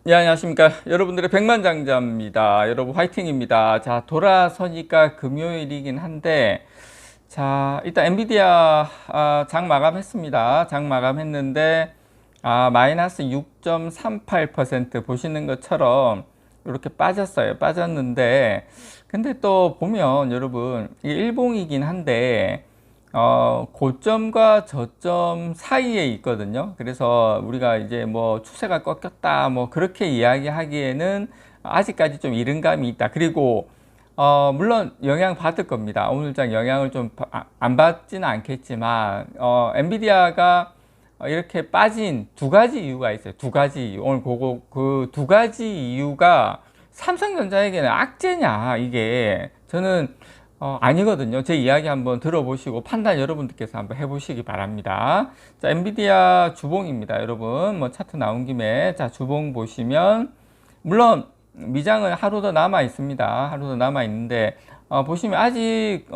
예, 안녕하십니까. 여러분들의 백만장자입니다. 여러분 화이팅입니다. 자, 돌아서니까 금요일이긴 한데, 자, 일단 엔비디아 장 마감했습니다. 장 마감했는데, 마이너스 6.38% 보시는 것처럼 이렇게 빠졌어요. 빠졌는데, 근데 또 보면 여러분, 이게 일봉이긴 한데, 고점과 저점 사이에 있거든요. 그래서 우리가 이제 뭐 추세가 꺾였다, 뭐 그렇게 이야기하기에는 아직까지 좀 이른 감이 있다. 그리고, 물론 영향 받을 겁니다. 오늘장 영향을 좀 안 받지는 않겠지만, 엔비디아가 이렇게 빠진 두 가지 이유가 있어요. 두 가지 이유. 오늘 그 두 가지 이유가 삼성전자에게는 악재냐, 이게. 저는 아니거든요. 제 이야기 한번 들어보시고 판단 여러분들께서 한번 해보시기 바랍니다. 자, 엔비디아 주봉입니다. 여러분, 뭐 차트 나온 김에, 자, 주봉 보시면, 물론, 미장은 하루 더 남아 있습니다. 하루 더 남아 있는데, 보시면 아직,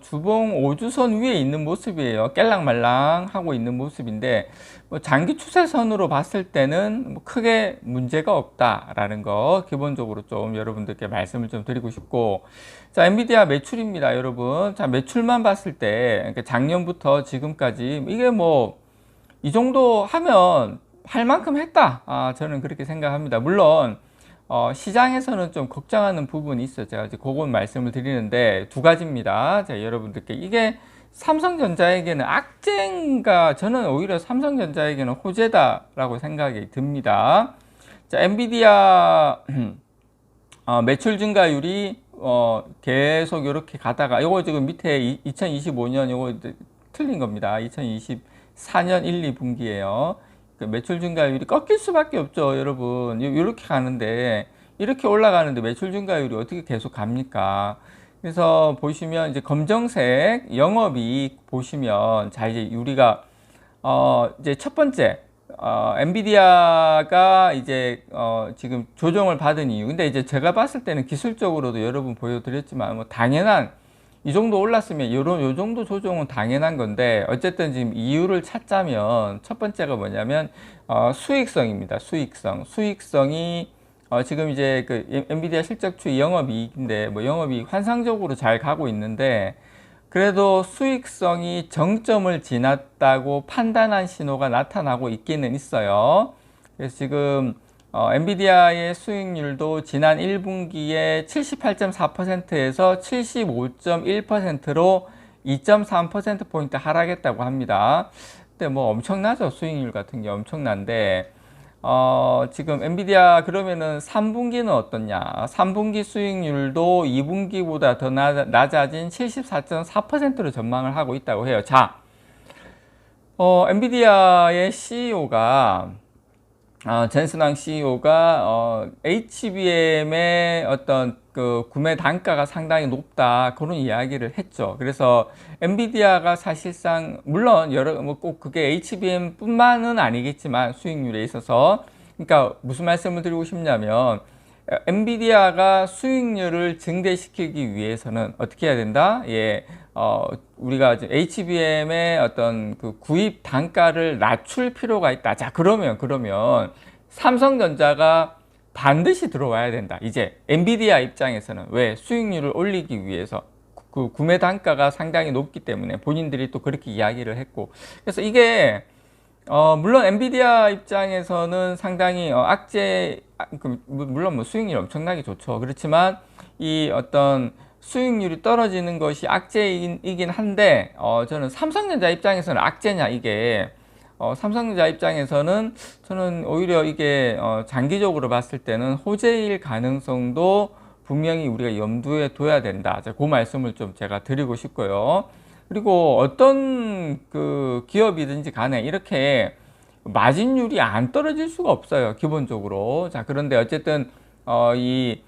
주봉 5주선 위에 있는 모습이에요. 깰랑말랑 하고 있는 모습인데, 뭐 장기 추세선으로 봤을 때는 뭐 크게 문제가 없다라는 거 기본적으로 좀 여러분들께 말씀을 좀 드리고 싶고, 자, 엔비디아 매출입니다, 여러분. 자, 매출만 봤을 때, 그러니까 작년부터 지금까지 이게 뭐 이 정도 하면 할 만큼 했다. 저는 그렇게 생각합니다. 물론 시장에서는 좀 걱정하는 부분이 있어요. 제가 이제 그건 말씀을 드리는데 두 가지입니다. 자, 여러분들께 이게 삼성전자에게는 악재인가? 저는 오히려 삼성전자에게는 호재다라고 생각이 듭니다. 자, 엔비디아 매출 증가율이 계속 이렇게 가다가 요거 지금 밑에 2025년 요거 틀린 겁니다. 2024년 1, 2분기에요. 그 매출 증가율이 꺾일 수밖에 없죠, 여러분. 이렇게 가는데 이렇게 올라가는데 매출 증가율이 어떻게 계속 갑니까? 그래서 보시면 이제 검정색 영업이익 보시면, 자, 이제 우리가 이제 첫 번째 엔비디아가 이제 지금 조정을 받은 이유. 근데 이제 제가 봤을 때는 기술적으로도 여러분 보여드렸지만 뭐 당연한, 이 정도 올랐으면 요 정도 조정은 당연한 건데, 어쨌든 지금 이유를 찾자면 첫 번째가 뭐냐면 수익성입니다. 수익성이 지금 이제 그 엔비디아 실적추 영업이익인데, 뭐 영업이익 환상적으로 잘 가고 있는데, 그래도 수익성이 정점을 지났다고 판단한 신호가 나타나고 있기는 있어요. 그래서 지금 엔비디아의 수익률도 지난 1분기에 78.4%에서 75.1%로 2.3%포인트 하락했다고 합니다. 근데 뭐 엄청나죠. 수익률 같은 게 엄청난데, 지금 엔비디아 그러면은 3분기는 어떻냐? 3분기 수익률도 2분기보다 더 낮아진 74.4%로 전망을 하고 있다고 해요. 자, 엔비디아의 CEO가 젠슨왕 CEO가 HBM의 어떤 그 구매 단가가 상당히 높다, 그런 이야기를 했죠. 그래서 엔비디아가 사실상 물론 여러 뭐 꼭 그게 HBM뿐만은 아니겠지만 수익률에 있어서, 그러니까 무슨 말씀을 드리고 싶냐면 엔비디아가 수익률을 증대시키기 위해서는 어떻게 해야 된다? 예, 우리가 HBM의 어떤 그 구입 단가를 낮출 필요가 있다. 자, 그러면 삼성전자가 반드시 들어와야 된다. 이제 엔비디아 입장에서는 왜? 수익률을 올리기 위해서. 그 구매 단가가 상당히 높기 때문에 본인들이 또 그렇게 이야기를 했고, 그래서 이게 물론 엔비디아 입장에서는 상당히 악재, 물론 뭐 수익률이 엄청나게 좋죠. 그렇지만 이 어떤 수익률이 떨어지는 것이 악재이긴 한데, 저는 삼성전자 입장에서는 악재냐, 이게. 삼성전자 입장에서는 저는 오히려 이게 장기적으로 봤을 때는 호재일 가능성도 분명히 우리가 염두에 둬야 된다. 그 말씀을 좀 제가 드리고 싶고요. 그리고 어떤 그 기업이든지 간에 이렇게 마진율이 안 떨어질 수가 없어요, 기본적으로. 자, 그런데 어쨌든 이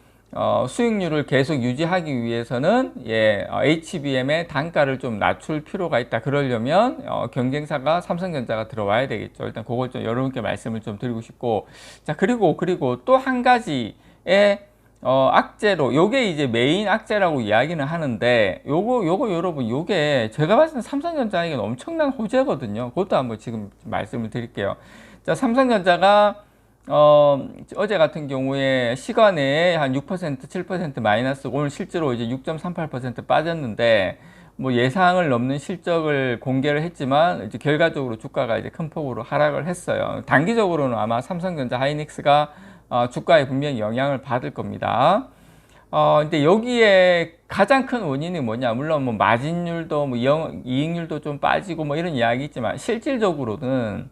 수익률을 계속 유지하기 위해서는 HBM의 단가를 좀 낮출 필요가 있다. 그러려면 경쟁사가 삼성전자가 들어와야 되겠죠. 일단 그걸 좀 여러분께 말씀을 좀 드리고 싶고, 자, 그리고 또 한 가지의 악재로, 요게 이제 메인 악재라고 이야기는 하는데, 요거 여러분, 요게 제가 봤을 때 삼성전자에게는 엄청난 호재거든요. 그것도 한번 지금 말씀을 드릴게요. 자, 삼성전자가 어제 같은 경우에 시간에 한 6%, 7% 마이너스, 오늘 실제로 이제 6.38% 빠졌는데, 뭐 예상을 넘는 실적을 공개를 했지만, 이제 결과적으로 주가가 이제 큰 폭으로 하락을 했어요. 단기적으로는 아마 삼성전자 하이닉스가 주가에 분명히 영향을 받을 겁니다. 근데 여기에 가장 큰 원인이 뭐냐? 물론 뭐 마진율도 뭐 이익률도 좀 빠지고 뭐 이런 이야기 있지만, 실질적으로는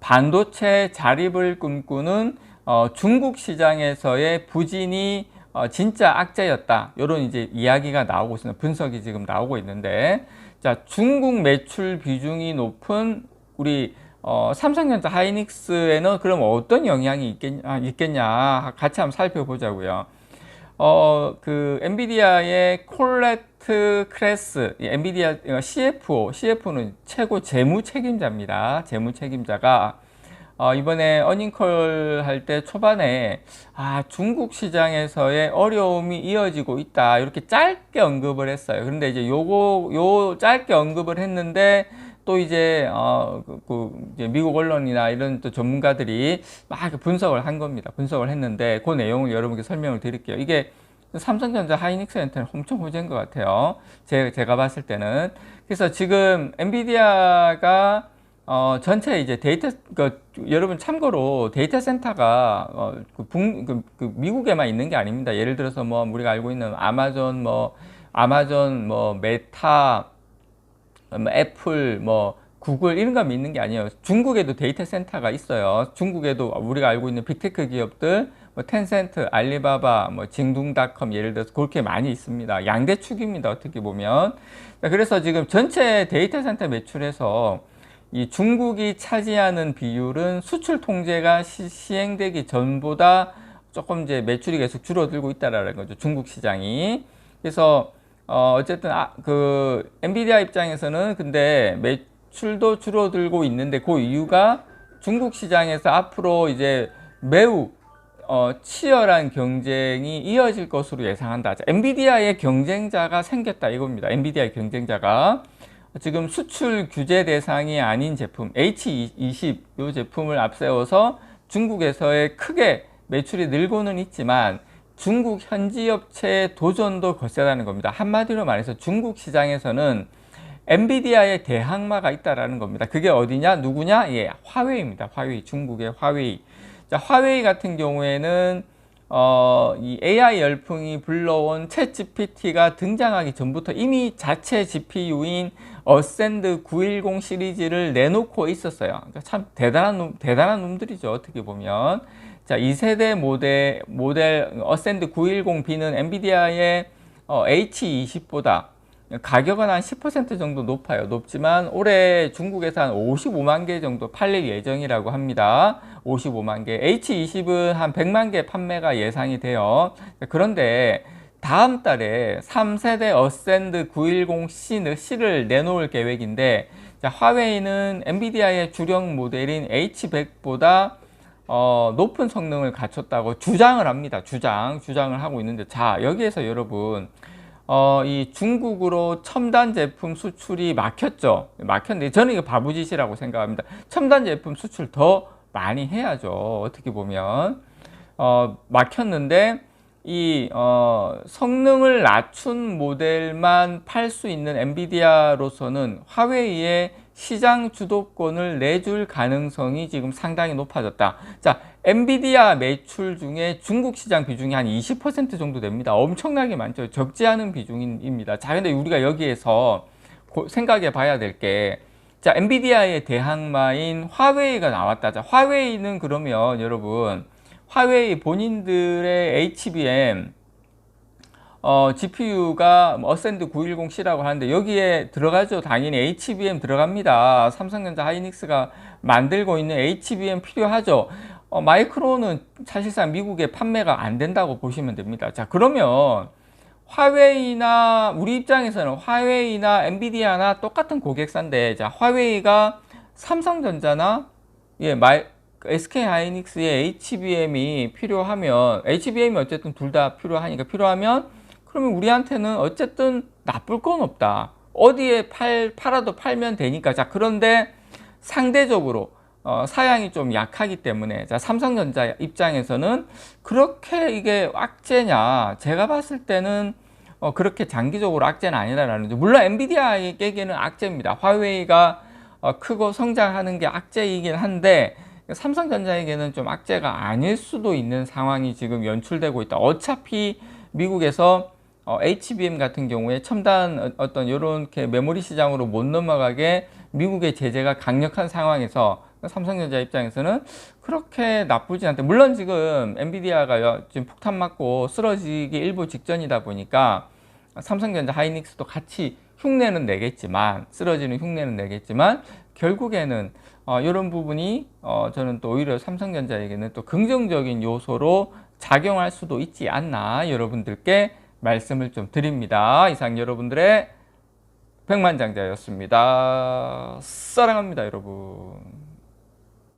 반도체 자립을 꿈꾸는 중국 시장에서의 부진이 진짜 악재였다. 이런 이제 이야기가 나오고 있습니다. 분석이 지금 나오고 있는데, 자, 중국 매출 비중이 높은 우리 삼성전자 하이닉스에는 그럼 어떤 영향이 있겠냐 같이 한번 살펴보자고요. 그 엔비디아의 콜레트 크레스, 엔비디아 CFO는 최고 재무 책임자입니다. 재무 책임자가 이번에 어닝콜 할 때 초반에 중국 시장에서의 어려움이 이어지고 있다 이렇게 짧게 언급을 했어요. 그런데 이제 요 짧게 언급을 했는데 또 이제 이제 미국 언론이나 이런 또 전문가들이 막 분석을 한 겁니다. 분석을 했는데 그 내용을 여러분께 설명을 드릴게요. 이게 삼성전자 하이닉스한테는 엄청 호재인 것 같아요. 제가 봤을 때는. 그래서 지금 엔비디아가 전체 이제 여러분 참고로 데이터 센터가 미국에만 있는 게 아닙니다. 예를 들어서 뭐 우리가 알고 있는 아마존, 메타, 애플, 구글 이런 거 믿는 게 아니에요. 중국에도 데이터 센터가 있어요. 중국에도 우리가 알고 있는 빅테크 기업들, 텐센트, 알리바바, 징둥닷컴 예를 들어서 그렇게 많이 있습니다. 양대축입니다. 어떻게 보면. 그래서 지금 전체 데이터 센터 매출에서 이 중국이 차지하는 비율은 수출 통제가 시행되기 전보다 조금 이제 매출이 계속 줄어들고 있다라는 거죠. 중국 시장이. 그래서 어쨌든 그 엔비디아 입장에서는 근데 매출도 줄어들고 있는데 그 이유가 중국 시장에서 앞으로 이제 매우 치열한 경쟁이 이어질 것으로 예상한다. 자, 엔비디아의 경쟁자가 생겼다 이겁니다. 엔비디아의 경쟁자가 지금 수출 규제 대상이 아닌 제품 H20 이 제품을 앞세워서 중국에서의 크게 매출이 늘고는 있지만 중국 현지 업체의 도전도 거세다는 겁니다. 한마디로 말해서 중국 시장에서는 엔비디아의 대항마가 있다라는 겁니다. 그게 어디냐? 누구냐? 예, 화웨이입니다. 화웨이, 중국의 화웨이. 자, 화웨이 같은 경우에는 이 AI 열풍이 불러온 챗 GPT가 등장하기 전부터 이미 자체 GPU인 어센드 910 시리즈를 내놓고 있었어요. 그러니까 참 대단한 놈들이죠. 어떻게 보면. 자, 2세대 모델 어센드 910B는 엔비디아의 H20보다 가격은 한 10% 정도 높지만 올해 중국에서 한 55만 개 정도 팔릴 예정이라고 합니다. 55만 개. H20은 한 100만 개 판매가 예상이 돼요. 그런데 다음 달에 3세대 어센드 910C를 내놓을 계획인데, 자, 화웨이는 엔비디아의 주력 모델인 H100보다 높은 성능을 갖췄다고 주장을 합니다. 주장을 하고 있는데, 자, 여기에서 여러분, 이 중국으로 첨단 제품 수출이 막혔는데, 저는 이거 바보짓이라고 생각합니다. 첨단 제품 수출 더 많이 해야죠. 어떻게 보면. 막혔는데, 이 성능을 낮춘 모델만 팔 수 있는 엔비디아로서는 화웨이의 시장 주도권을 내줄 가능성이 지금 상당히 높아졌다. 자, 엔비디아 매출 중에 중국 시장 비중이 한 20% 정도 됩니다. 엄청나게 많죠. 적지 않은 비중입니다. 자, 근데 우리가 여기에서 생각해 봐야 될 게, 자, 엔비디아의 대항마인 화웨이가 나왔다. 자, 화웨이는 그러면 여러분, 화웨이 본인들의 HBM GPU가 어센드 910C라고 하는데 여기에 들어가죠. 당연히 HBM 들어갑니다. 삼성전자 하이닉스가 만들고 있는 HBM 필요하죠. 마이크론은 사실상 미국에 판매가 안 된다고 보시면 됩니다. 자, 그러면 화웨이나 우리 입장에서는 화웨이나 엔비디아나 똑같은 고객사인데, 자, 화웨이가 삼성전자나 SK 하이닉스의 HBM이 필요하면, HBM이 어쨌든 둘 다 필요하면 그러면 우리한테는 어쨌든 나쁠 건 없다. 어디에 팔아도 팔면 되니까. 자, 그런데 상대적으로 사양이 좀 약하기 때문에, 자, 삼성전자 입장에서는 그렇게 이게 악재냐? 제가 봤을 때는 그렇게 장기적으로 악재는 아니다라는 거죠. 물론 엔비디아에게는 악재입니다. 화웨이가 크고 성장하는 게 악재이긴 한데 삼성전자에게는 좀 악재가 아닐 수도 있는 상황이 지금 연출되고 있다. 어차피 미국에서 HBM 같은 경우에 첨단 어떤 이렇게 메모리 시장으로 못 넘어가게 미국의 제재가 강력한 상황에서 삼성전자 입장에서는 그렇게 나쁘진 않대. 물론 지금 엔비디아가 지금 폭탄 맞고 쓰러지기 일보 직전이다 보니까 삼성전자 하이닉스도 같이 흉내는 내겠지만, 쓰러지는 흉내는 내겠지만, 결국에는 이런 부분이 저는 또 오히려 삼성전자에게는 또 긍정적인 요소로 작용할 수도 있지 않나 여러분들께 말씀을 좀 드립니다. 이상 여러분들의 백만장자였습니다. 사랑합니다, 여러분.